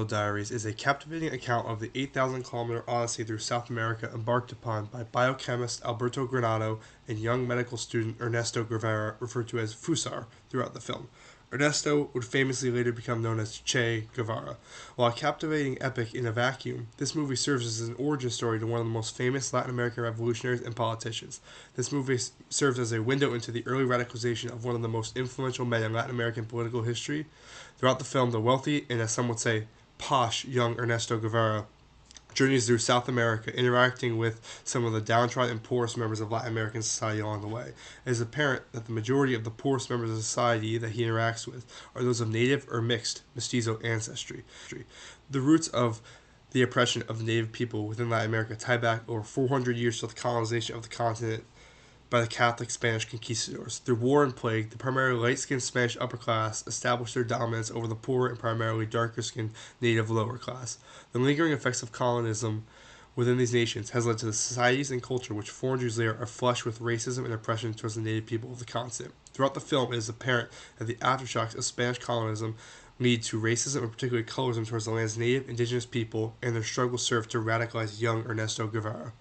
Diaries is a captivating account of the 8,000-kilometer odyssey through South America embarked upon by biochemist Alberto Granado and young medical student Ernesto Guevara, referred to as Fusar, throughout the film. Ernesto would famously later become known as Che Guevara. While a captivating epic in a vacuum, this movie serves as an origin story to one of the most famous Latin American revolutionaries and politicians. This movie serves as a window into the early radicalization of one of the most influential men in Latin American political history. Throughout the film, the wealthy and, as some would say, posh young Ernesto Guevara journeys through South America, interacting with some of the downtrodden and poorest members of Latin American society along the way. It is apparent that the majority of the poorest members of society that he interacts with are those of native or mixed mestizo ancestry. The roots of the oppression of the native people within Latin America tie back over 400 years to the colonization of the continent by the Catholic Spanish conquistadors. Through war and plague, the primarily light-skinned Spanish upper class established their dominance over the poorer and primarily darker-skinned native lower class. The lingering effects of colonialism within these nations has led to the societies and culture which 400 years later are flush with racism and oppression towards the native people of the continent. Throughout the film, it is apparent that the aftershocks of Spanish colonialism lead to racism and particularly colorism towards the land's native indigenous people, and their struggles serve to radicalize young Ernesto Guevara.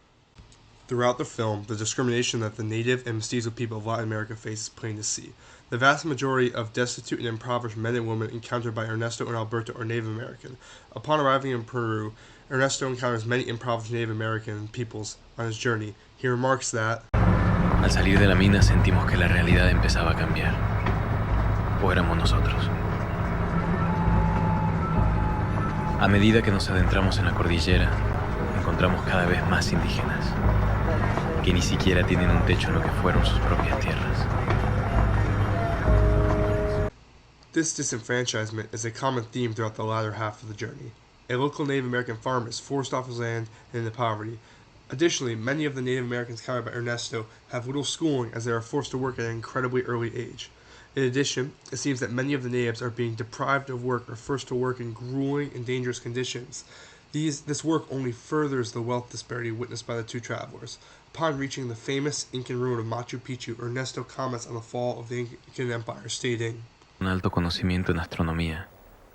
Throughout the film, the discrimination that the native and mestizo people of Latin America face is plain to see. The vast majority of destitute and impoverished men and women encountered by Ernesto and Alberto are Native American. Upon arriving in Peru, Ernesto encounters many impoverished Native American peoples on his journey. He remarks that, Al salir de la mina sentimos que la realidad empezaba a cambiar. O éramos nosotros. A medida que nos adentramos en la cordillera, encontramos cada vez más indígenas, que ni siquiera tienen un techo en lo que fueron sus propias tierras. this disenfranchisement is a common theme throughout the latter half of the journey. A local Native American farmer is forced off his land and into poverty. Additionally, many of the Native Americans encountered by Ernesto have little schooling as they are forced to work at an incredibly early age. In addition, it seems that many of the natives are being deprived of work or forced to work in grueling and dangerous conditions. This work only furthers the wealth disparity witnessed by the two travelers. Upon reaching the famous Incan ruin of Machu Picchu, Ernesto comments on the fall of the Incan Empire, stating, Un alto conocimiento en astronomía,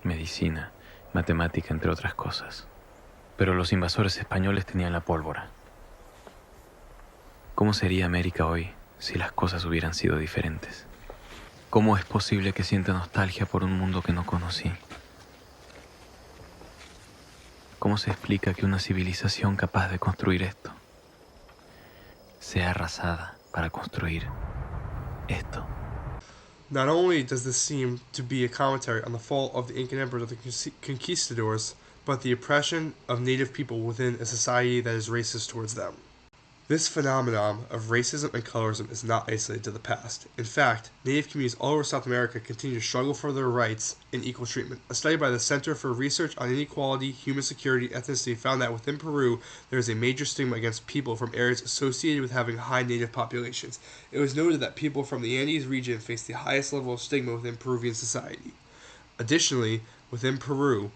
medicina, matemática, entre otras cosas. Pero los invasores españoles tenían la pólvora. ¿Cómo sería América hoy si las cosas hubieran sido diferentes? ¿Cómo es posible que sienta nostalgia por un mundo que no conocí? ¿Cómo se explica que una civilización capaz de construir esto sea arrasada para construir esto? Not only does this seem to be a commentary on the fall of the Incan Empire of the conquistadors, but the oppression of native people within a society that is racist towards them. This phenomenon of racism and colorism is not isolated to the past. In fact, Native communities all over South America continue to struggle for their rights and equal treatment. A study by the Center for Research on Inequality, Human Security, and Ethnicity found that within Peru, there is a major stigma against people from areas associated with having high native populations. It was noted that people from the Andes region face the highest level of stigma within Peruvian society. Additionally, within Peru,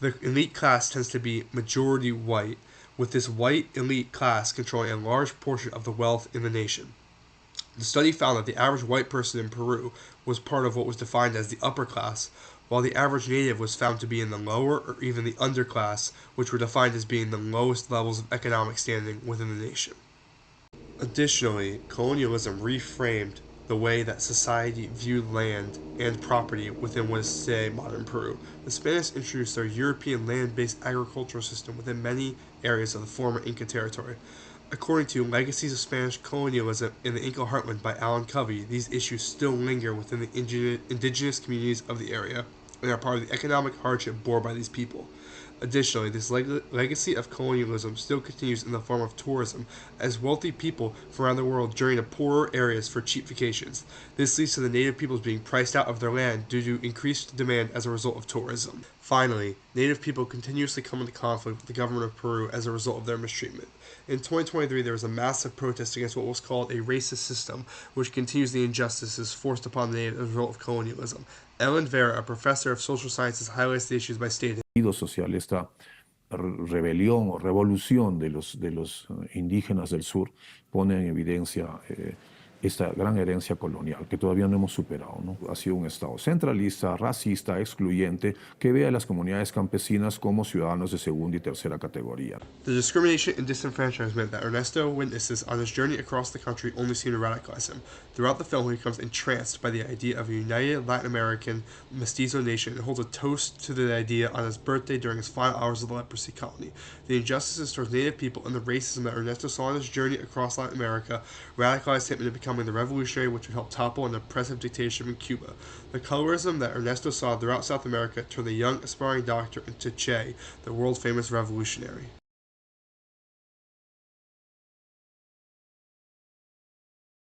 the elite class tends to be majority white, with this white elite class controlling a large portion of the wealth in the nation. The study found that the average white person in Peru was part of what was defined as the upper class, while the average native was found to be in the lower or even the underclass, which were defined as being the lowest levels of economic standing within the nation. Additionally, colonialism reframed the way that society viewed land and property within what is today modern Peru. The Spanish introduced their European land-based agricultural system within many areas of the former Inca territory. According to Legacies of Spanish Colonialism in the Inca Heartland by Alan Covey, these issues still linger within the indigenous communities of the area and are part of the economic hardship borne by these people. Additionally, this legacy of colonialism still continues in the form of tourism, as wealthy people from around the world journey to poorer areas for cheap vacations. This leads to the native peoples being priced out of their land due to increased demand as a result of tourism. Finally, native people continuously come into conflict with the government of Peru as a result of their mistreatment. In 2023, there was a massive protest against what was called a racist system, which continues the injustices forced upon the natives as a result of colonialism. Ellen Vera, a professor of social sciences, highlights the issues by stating, social, esta rebelión o revolución de los indígenas del sur pone en evidencia esta gran herencia colonial que todavía no hemos superado, ¿no? Ha sido un Estado centralista, racista, excluyente, que ve a las comunidades campesinas como ciudadanos de segunda y tercera categoría. The discrimination and disenfranchisement that Ernesto witnesses on his journey across the country only seem to radicalize him. Throughout the film, he becomes entranced by the idea of a united Latin American mestizo nation and holds a toast to the idea on his birthday during his final hours of the leprosy colony. The injustices towards Native people and the racism that Ernesto saw on his journey across Latin America radicalized him into becoming the revolutionary which would help topple an oppressive dictatorship in Cuba. The colorism that Ernesto saw throughout South America turned the young, aspiring doctor into Che, the world famous revolutionary.